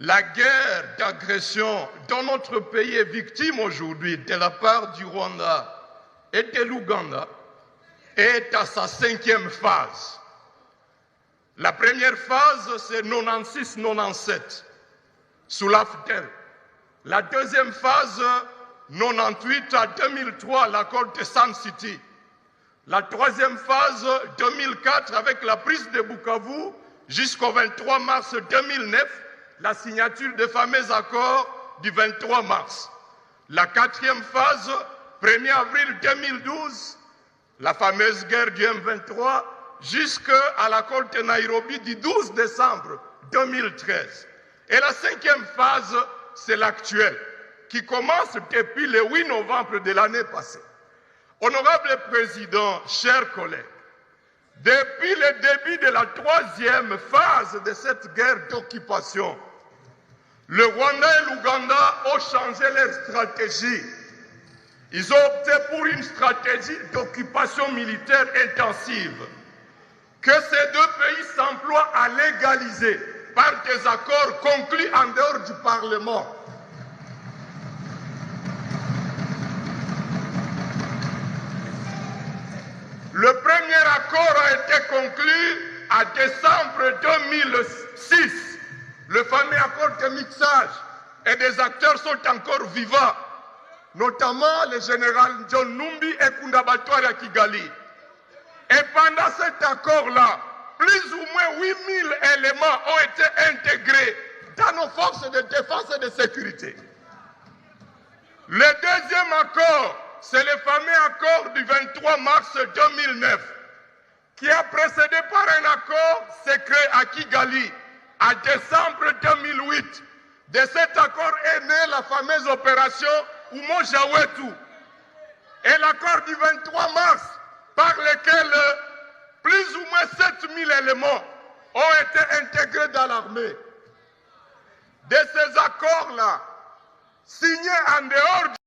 La guerre d'agression dont notre pays est victime aujourd'hui de la part du Rwanda et de l'Ouganda est à sa 5e phase. La première phase, c'est 96-97, sous l'AFDEL. La deuxième phase, 98 à 2003, l'accord de Sun City. La troisième phase, 2004, avec la prise de Bukavu, jusqu'au 23 mars 2009, la signature des fameux accords du 23 mars. La quatrième phase, 1er avril 2012, la fameuse guerre du M23, jusqu'à l'accord de Nairobi du 12 décembre 2013. Et la 5e phase, c'est l'actuelle, qui commence depuis le 8 novembre de l'année passée. Honorable Président, chers collègues, depuis le début de la 3e phase de cette guerre d'occupation, le Rwanda et l'Ouganda ont changé leur stratégie. Ils ont opté pour une stratégie d'occupation militaire intensive que ces deux pays s'emploient à légaliser par des accords conclus en dehors du Parlement. Le premier accord a été conclu en décembre 2006, le fameux accord de mixage, et des acteurs sont encore vivants, notamment le général John Numbi et Kundabatwari à Kigali. Et pendant cet accord-là, plus ou moins 8000 éléments ont été intégrés dans nos forces de défense et de sécurité. Le deuxième accord, c'est le fameux accord du 23 mars 2009, qui est précédé par un accord secret à Kigali en décembre 2008. De cet accord est née la fameuse opération Umoja-Wetu. Et l'accord du 23 mars, par lequel plus ou moins 7000 éléments ont été intégrés dans l'armée. De ces accords-là, signés en dehors